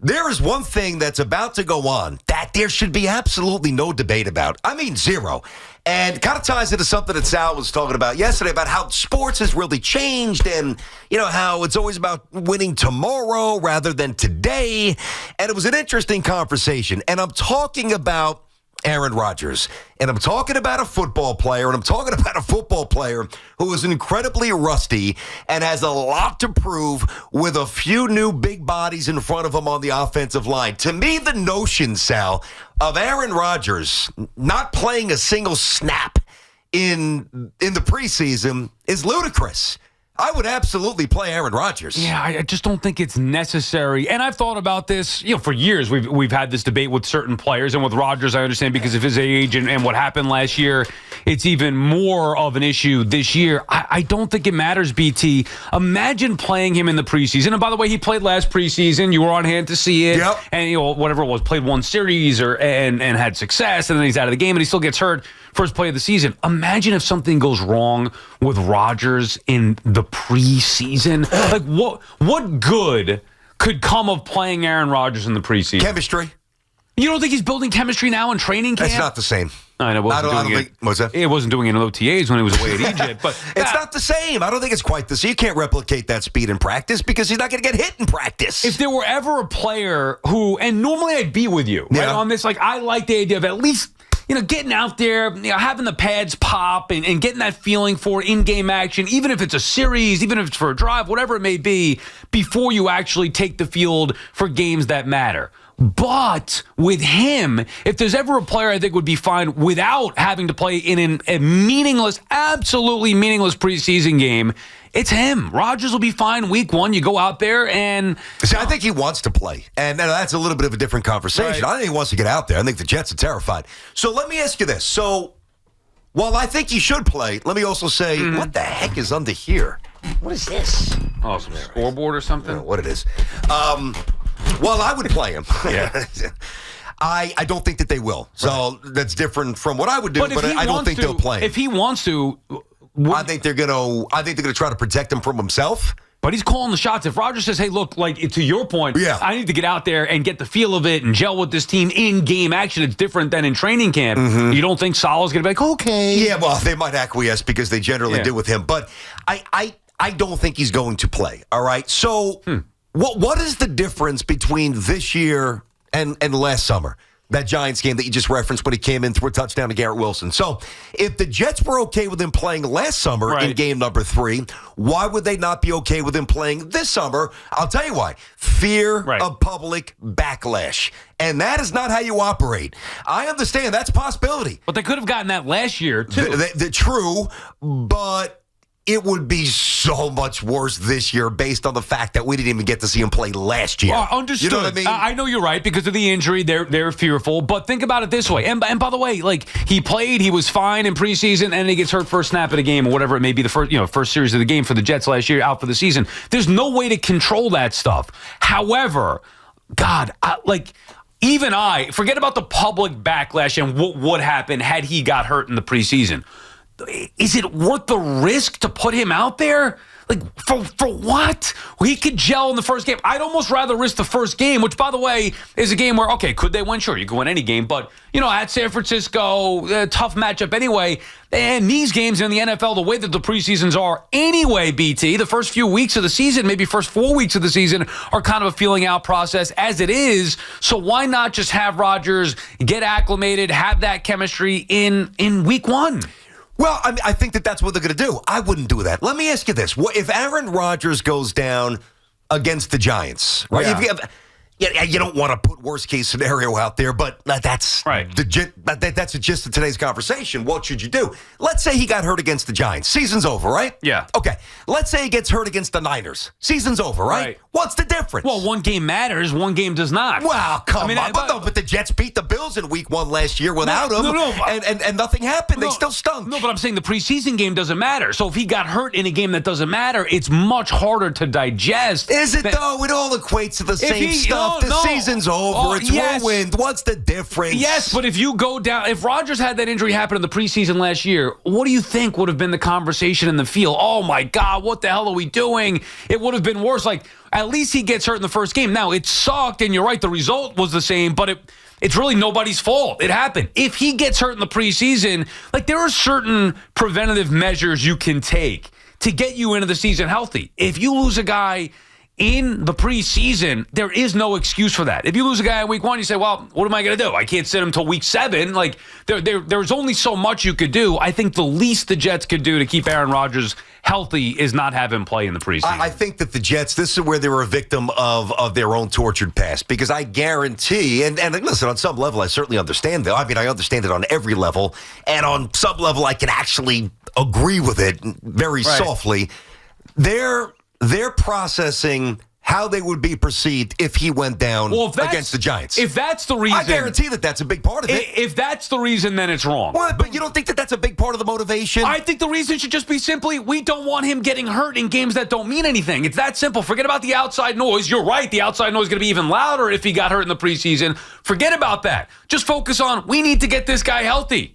There is one thing that's about to go on that there should be absolutely no debate about. I mean, zero. And kind of ties into something that Sal was talking about yesterday about how sports has really changed and, how it's always about winning tomorrow rather than today. And it was an interesting conversation. And I'm talking about Aaron Rodgers. And I'm talking about a football player, and I'm talking about a football player who is incredibly rusty and has a lot to prove with a few new big bodies in front of him on the offensive line. To me, the notion, Sal, of Aaron Rodgers not playing a single snap in the preseason is ludicrous. I would absolutely play Aaron Rodgers. Yeah, I just don't think it's necessary. And I've thought about this, for years. We've had this debate with certain players, and with Rodgers, I understand because of his age and what happened last year, it's even more of an issue this year. I don't think it matters, BT. Imagine playing him in the preseason. And by the way, he played last preseason. You were on hand to see it. Yep. And whatever it was, played one series and had success, and then he's out of the game, and he still gets hurt. First play of the season. Imagine if something goes wrong with Rodgers in the preseason. Like, what good could come of playing Aaron Rodgers in the preseason? Chemistry. You don't think he's building chemistry now in training camp? That's not the same. I don't think. What's that? It wasn't doing it in OTAs when he was away at Egypt. But it's not the same. I don't think it's quite the same. You can't replicate that speed in practice because he's not going to get hit in practice. If there were ever a player who, and normally I'd be with you right on this, like I like the idea of at least getting out there, having the pads pop and getting that feeling for in-game action, even if it's a series, even if it's for a drive, whatever it may be, before you actually take the field for games that matter. But with him, if there's ever a player I think would be fine without having to play in a meaningless, absolutely meaningless preseason game, it's him. Rodgers will be fine week one. You go out there and... See, I think he wants to play. And that's a little bit of a different conversation. Right. I think he wants to get out there. I think the Jets are terrified. So let me ask you this. So while I think he should play, let me also say, what the heck is under here? What is this? Oh, some scoreboard or something? I don't know what it is. Well, I would play him. Yeah. I don't think that they will. So that's different from what I would do, but I don't think they'll play him. If he wants to... I think they're gonna try to protect him from himself. But he's calling the shots. If Rodgers says, hey, look, like to your point, I need to get out there and get the feel of it and gel with this team in game action. It's different than in training camp. You don't think Sal's going to be like, okay. Yeah, well, they might acquiesce because they generally do with him. But I don't think he's going to play. All right. So what is the difference between this year and last summer? That Giants game that you just referenced when he came in, threw a touchdown to Garrett Wilson. So if the Jets were okay with him playing last summer in game number 3, why would they not be okay with him playing this summer? I'll tell you why. Fear of public backlash. And that is not how you operate. I understand that's a possibility. But they could have gotten that last year, too. True, but it would be so much worse this year based on the fact that we didn't even get to see him play last year. Understood. You know what I mean? I know you're right because of the injury. They're fearful. But think about it this way. And by the way, like he played, he was fine in preseason, and he gets hurt first snap of the game or whatever it may be, the first series of the game for the Jets last year, out for the season. There's no way to control that stuff. However, God, forget about the public backlash and what would happen had he got hurt in the preseason. Is it worth the risk to put him out there? Like, for what? Well, he could gel in the first game. I'd almost rather risk the first game, which, by the way, is a game where, okay, could they win? Sure, you can win any game. But, at San Francisco, tough matchup anyway. And these games in the NFL, the way that the preseasons are anyway, BT, the first few weeks of the season, maybe first 4 weeks of the season, are kind of a feeling out process as it is. So why not just have Rodgers get acclimated, have that chemistry in week one? Well, I think that's what they're going to do. I wouldn't do that. Let me ask you this. If Aaron Rodgers goes down against the Giants, right? You don't want to put worst-case scenario out there, but that's that's the gist of today's conversation. What should you do? Let's say he got hurt against the Giants. Season's over, right? Yeah. Okay. Let's say he gets hurt against the Niners. Season's over, right? What's the difference? Well, one game matters, one game does not. Well, come on. But the Jets beat the Bills in week 1 last year without him, and nothing happened. They still stunk. No, but I'm saying the preseason game doesn't matter. So if he got hurt in a game that doesn't matter, it's much harder to digest. Is it, though? It all equates to the same stuff. enough. The season's over. It's ruined. What's the difference? Yes, but if you go down, if Rodgers had that injury happen in the preseason last year, what do you think would have been the conversation in the field? Oh my God, what the hell are we doing? It would have been worse. Like, at least he gets hurt in the first game. Now, it sucked, and you're right, the result was the same, but it's really nobody's fault. It happened. If he gets hurt in the preseason, like, there are certain preventative measures you can take to get you into the season healthy. If you lose a guy in the preseason, there is no excuse for that. If you lose a guy in week 1, you say, well, what am I going to do? I can't sit him until week 7. Like, there's only so much you could do. I think the least the Jets could do to keep Aaron Rodgers healthy is not have him play in the preseason. I think that the Jets, this is where they were a victim of their own tortured past, because I guarantee, and listen, on some level, I certainly understand that. I mean, I understand it on every level, and on some level, I can actually agree with it very softly. They're processing how they would be perceived if he went down against the Giants. If that's the reason, I guarantee that that's a big part of it. If that's the reason, then it's wrong. Well, but you don't think that that's a big part of the motivation? I think the reason should just be simply, we don't want him getting hurt in games that don't mean anything. It's that simple. Forget about the outside noise. You're right. The outside noise is going to be even louder if he got hurt in the preseason. Forget about that. Just focus on, we need to get this guy healthy.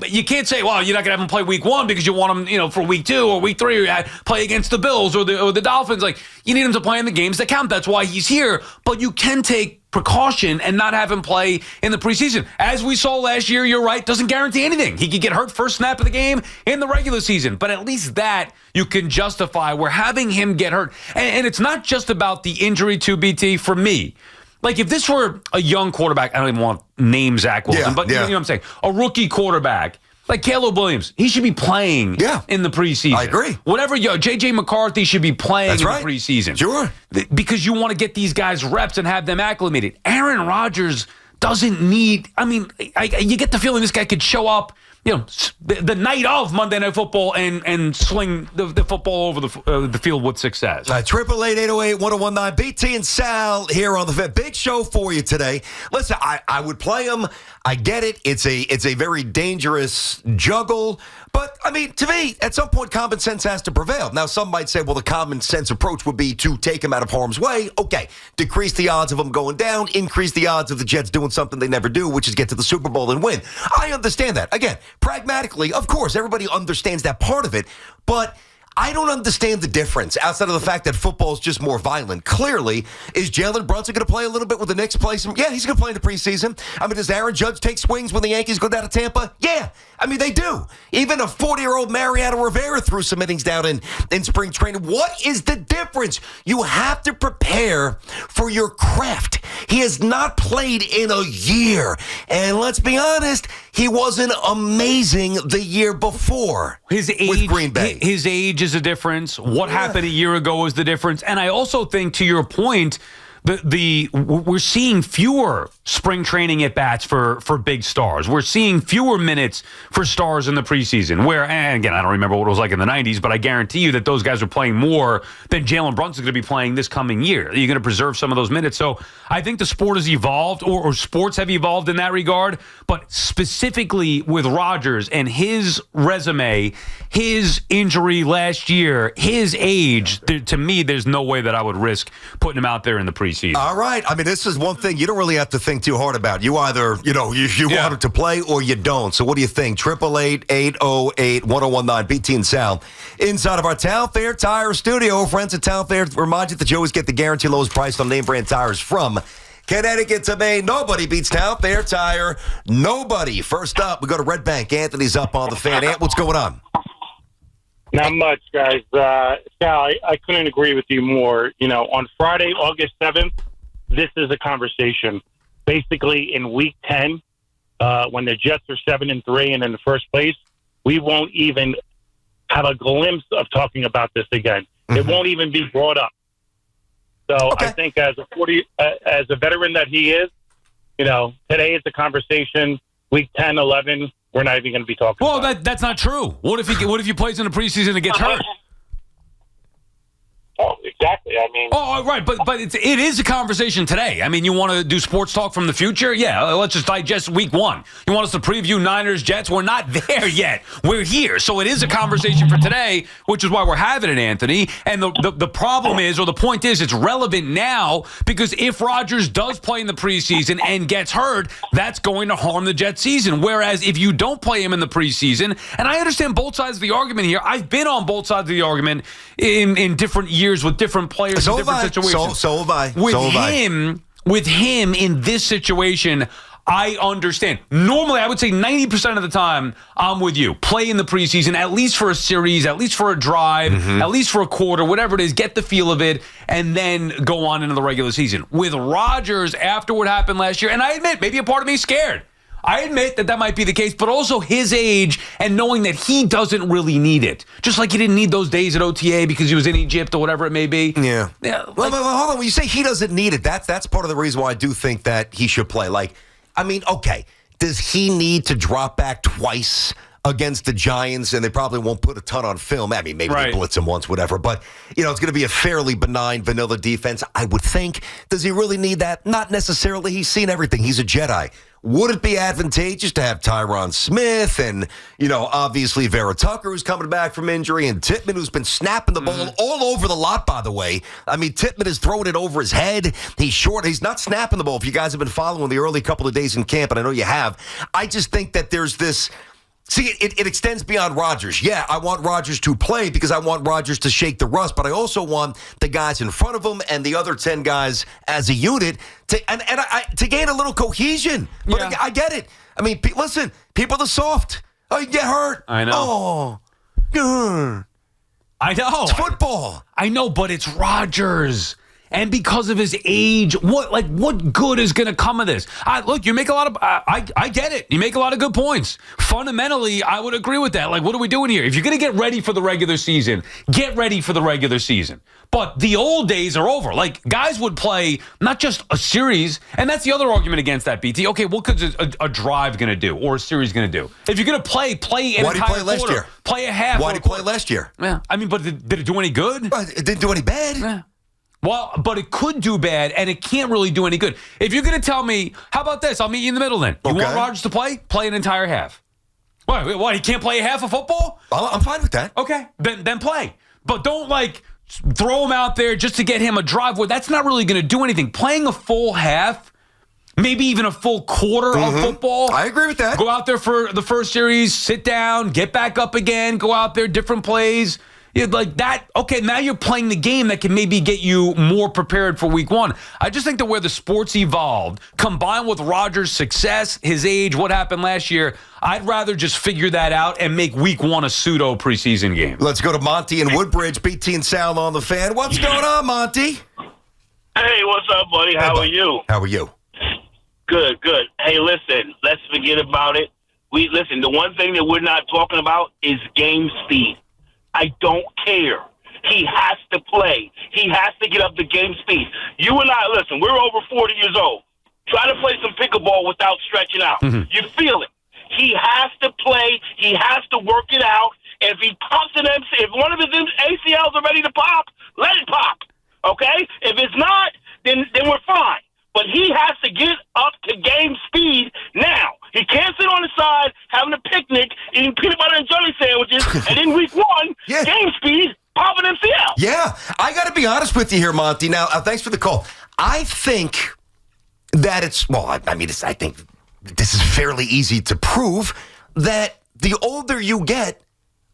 You can't say, well, you're not going to have him play week 1 because you want him, for week 2 or week 3, or play against the Bills or the Dolphins. Like, you need him to play in the games that count. That's why he's here. But you can take precaution and not have him play in the preseason. As we saw last year, you're right, doesn't guarantee anything. He could get hurt first snap of the game in the regular season. But at least that you can justify. We're having him get hurt. And it's not just about the injury to BT for me. Like, if this were a young quarterback, I don't even want to name Zach Wilson, but you know what I'm saying? A rookie quarterback, like Caleb Williams, he should be playing in the preseason. I agree. Whatever, J.J. McCarthy should be playing in the preseason. Sure. Because you want to get these guys reps and have them acclimated. Aaron Rodgers doesn't need, you get the feeling this guy could show up, the night of Monday Night Football and sling the football over the field with success. 888-808-1019. BT and Sal here on the Vet. Big show for you today. Listen, I would play him. I get it. It's a very dangerous juggle. But, to me, at some point, common sense has to prevail. Now, some might say, well, the common sense approach would be to take him out of harm's way. Okay, decrease the odds of him going down, increase the odds of the Jets doing something they never do, which is get to the Super Bowl and win. I understand that. Again, pragmatically, of course, everybody understands that part of it, but I don't understand the difference outside of the fact that football is just more violent. Clearly, is Jalen Brunson going to play a little bit with the Knicks? Yeah, he's going to play in the preseason. Does Aaron Judge take swings when the Yankees go down to Tampa? Yeah, they do. Even a 40-year-old Mariano Rivera threw some innings down in spring training. What is the difference? You have to prepare for your craft. He has not played in a year. And let's be honest, he wasn't amazing the year before with Green Bay. His age is a difference. What happened a year ago is the difference. And I also think, to your point, we're seeing fewer spring training at bats for big stars. We're seeing fewer minutes for stars in the preseason. And again, I don't remember what it was like in the 90s, but I guarantee you that those guys are playing more than Jalen Brunson's going to be playing this coming year. You're going to preserve some of those minutes. So I think the sport has evolved, or sports have evolved in that regard. But specifically with Rodgers and his resume, his injury last year, his age, to me, there's no way that I would risk putting him out there in the preseason. All right. This is one thing you don't really have to think too hard about. You either, you want him to play or you don't. So what do you think? 888-808-1019. BT and Sal inside of our Town Fair Tire studio. Friends at Town Fair remind you that you always get the guarantee lowest price on name brand tires from Connecticut to Maine. Nobody beats Town Fair Tire. Nobody. First up, we go to Red Bank. Anthony's up on the fan. Ant, what's going on? Not much, guys. Sal, I couldn't agree with you more. On Friday, August 7th, this is a conversation. Basically, in Week 10, when the Jets are 7-3 and in the first place, we won't even have a glimpse of talking about this again. Mm-hmm. It won't even be brought up. So I think as a veteran that he is, today is the conversation. Week 10, 11. We're not even going to be talking about it. That's not true. What if he plays in the preseason and gets hurt? Oh, exactly. I mean, Oh, right, but it is a conversation today. I mean, you want to do sports talk from the future? Yeah, let's just digest week 1. You want us to preview Niners, Jets? We're not there yet. We're here. So it is a conversation for today, which is why we're having it, Anthony. And the problem is, or the point is, it's relevant now because if Rodgers does play in the preseason and gets hurt, that's going to harm the Jets season. Whereas if you don't play him in the preseason, and I understand both sides of the argument here. I've been on both sides of the argument in different years with different players in different situations. So have I. With him in this situation, I understand. Normally, I would say 90% of the time, I'm with you. Play in the preseason, at least for a series, at least for a drive, at least for a quarter, whatever it is, get the feel of it, and then go on into the regular season. With Rodgers, after what happened last year, and I admit, maybe a part of me is scared. I admit that might be the case, but also his age and knowing that he doesn't really need it. Just like he didn't need those days at OTA because he was in Egypt or whatever it may be. Yeah. Like, well, hold on. When you say he doesn't need it, that's part of the reason why I do think that he should play. Like, I mean, okay, does he need to drop back twice against the Giants? And they probably won't put a ton on film. I mean, maybe they blitz him once, whatever. But, it's going to be a fairly benign, vanilla defense, I would think. Does he really need that? Not necessarily. He's seen everything. He's a Jedi. Would it be advantageous to have Tyron Smith and, obviously Vera Tucker, who's coming back from injury, and Tippmann, who's been snapping the ball all over the lot, by the way. I mean, Tippmann is throwing it over his head. He's short. He's not snapping the ball. If you guys have been following the early couple of days in camp, and I know you have, I just think that there's this... See, it extends beyond Rodgers. Yeah, I want Rodgers to play because I want Rodgers to shake the rust, but I also want the guys in front of him and the other 10 guys as a unit to gain a little cohesion. But yeah. I get it. I mean, listen, people are soft. Oh, you get hurt. I know. Oh, I know. it's football. I know, but it's Rodgers. And because of his age, what good is going to come of this? Look, you make a lot of, I get it. You make a lot of good points. Fundamentally, I would agree with that. Like, what are we doing here? If you're going to get ready for the regular season, get ready for the regular season. But the old days are over. Like, guys would play not just a series, and that's the other argument against that, BT. Okay, what could a drive going to do or a series going to do? If you're going to play an Why did he entire play last quarter, year? Play a half. Why did he play last year? Yeah, I mean, but did it do any good? Well, it didn't do any bad. Yeah. Well, but it could do bad, and it can't really do any good. If you're going to tell me, how about this? I'll meet you in the middle then. You want Rodgers to play? Play an entire half. What, he can't play a half of football? I'm fine with that. Okay, then play. But don't, throw him out there just to get him a drive where that's not really going to do anything. Playing a full half, maybe even a full quarter of football. I agree with that. Go out there for the first series, sit down, get back up again, go out there, different plays. Like that, okay, now you're playing the game that can maybe get you more prepared for week 1. I just think that where the sport's evolved, combined with Rodgers' success, his age, what happened last year, I'd rather just figure that out and make week 1 a pseudo preseason game. Let's go to Monty in Woodbridge, BT and Sal on the fan. What's going on, Monty? Hey, what's up, buddy? How are you? How are you? Good. Hey, listen, let's forget about it. Listen, the one thing that we're not talking about is game speed. I don't care. He has to play. He has to get up to game speed. You and I, listen, we're over 40 years old. Try to play some pickleball without stretching out. You feel it. He has to play. He has to work it out. If he pops an MC, if one of his ACLs are ready to pop, let it pop. Okay? If it's not, then we're fine. But he has to get up to game speed now. He can't sit on the side having a picnic, eating peanut butter and jelly sandwiches, and in week 1, game speed, pop an MCL. Yeah, I got to be honest with you here, Monty. Now, thanks for the call. I think that I think this is fairly easy to prove that the older you get,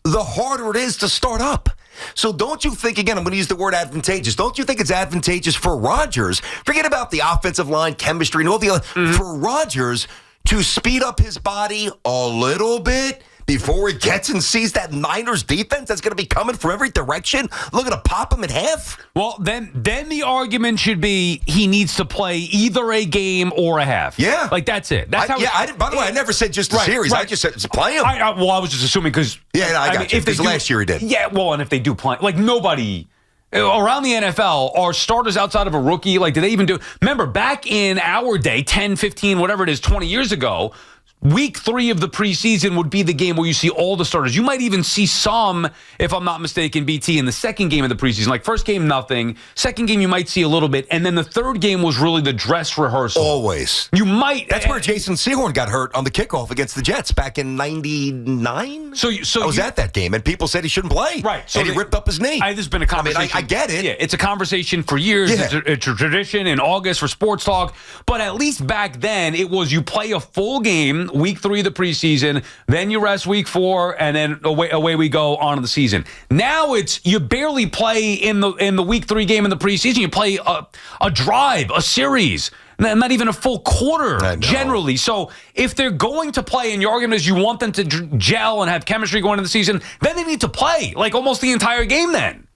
the harder it is to start up. So don't you think, again, I'm going to use the word advantageous. Don't you think it's advantageous for Rodgers? Forget about the offensive line, chemistry, and all the other. For Rodgers to speed up his body a little bit before he gets and sees that Niners defense that's going to be coming from every direction, looking to pop him in half? Well, then the argument should be he needs to play either a game or a half. Yeah. Like, that's it. That's how. By the way, I never said just a series. Right. I just said play him. I was just assuming because. Yeah, I got you. Because last year he did. Yeah, well, and if they do play, nobody around the NFL are starters outside of a rookie. Do they even do? Remember, back in our day, 10, 15, whatever it is, 20 years ago, Week 3 of the preseason would be the game where you see all the starters. You might even see some, if I'm not mistaken, BT, in the second game of the preseason. Like first game, nothing. Second game, you might see a little bit. And then the third game was really the dress rehearsal. Always. You might. That's where Jason Sehorn got hurt on the kickoff against the Jets back in 99. I was at that game, and people said he shouldn't play. Right. So and he ripped up his knee. There's been a conversation. I get it. Yeah, it's a conversation for years. Yeah. It's a tradition in August for sports talk. But at least back then, it was you play a full game, week 3 of the preseason, then you rest week 4, and then away we go on to the season. Now it's you barely play in the week 3 game in the preseason. You play a drive, a series. Not even a full quarter, generally. So if they're going to play, and your argument is you want them to gel and have chemistry going into the season, then they need to play, like almost the entire game then.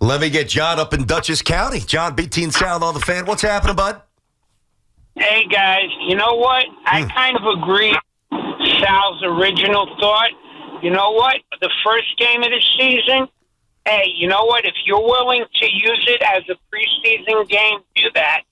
Let me get John up in Dutchess County. John, BT and Sal on the Fan. What's happening, bud? Hey, guys, you know what? I kind of agree with Sal's original thought. You know what? The first game of the season, hey, you know what? If you're willing to use it as a preseason game, do that.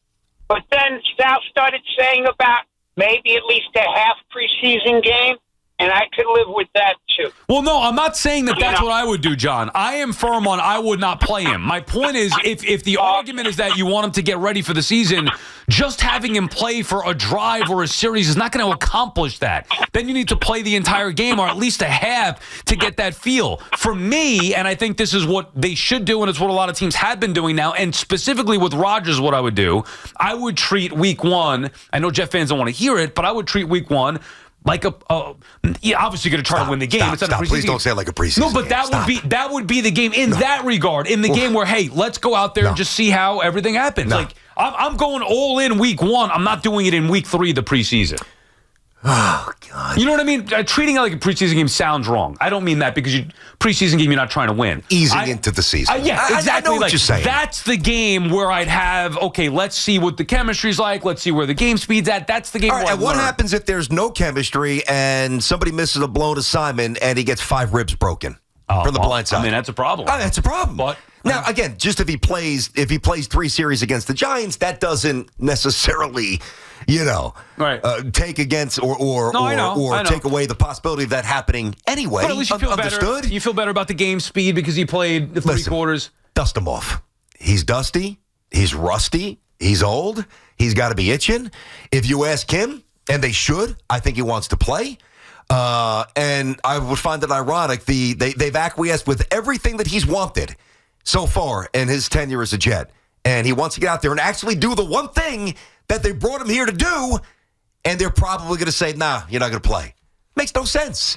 But then Sal started saying about maybe at least a half preseason game, and I could live with that too. Well, no, I'm not saying that's what I would do, John. I am firm on I would not play him. My point is, if the argument is that you want him to get ready for the season, just having him play for a drive or a series is not going to accomplish that. Then you need to play the entire game or at least a half to get that feel. For me, and I think this is what they should do, and it's what a lot of teams have been doing now, and specifically with Rodgers, what I would do, I would treat week 1, I know Jet fans don't want to hear it, but I would treat week 1 like obviously going to try to win the game. It's not a preseason Please don't say it like a preseason. No, but that would be the game in that regard. In the game where, hey, let's go out there and just see how everything happens. Like I'm going all in week 1. I'm not doing it in week 3 of the preseason. Oh, God. You know what I mean? Treating it like a preseason game sounds wrong. I don't mean that because preseason game, you're not trying to win. Easing into the season. Yeah, exactly. I know what you're saying. That's the game where I'd have, okay, let's see what the chemistry's like. Let's see where the game speed's at. That's the game All right, where and what happens if there's no chemistry and somebody misses a blown assignment and he gets 5 ribs broken from the blind side? I mean, that's a problem. That's a problem. But now, again, just if he plays 3 series against the Giants, that doesn't necessarily, take against or take away the possibility of that happening anyway. But at least you feel Understood? better. You feel better about the game speed because he played the 3 quarters. Dust him off. He's dusty. He's rusty. He's old. He's got to be itching. If you ask him, and they should, I think he wants to play. And I would find it ironic. They've acquiesced with everything that he's wanted so far in his tenure as a Jet. And he wants to get out there and actually do the one thing that they brought him here to do. And they're probably going to say, nah, you're not going to play. Makes no sense.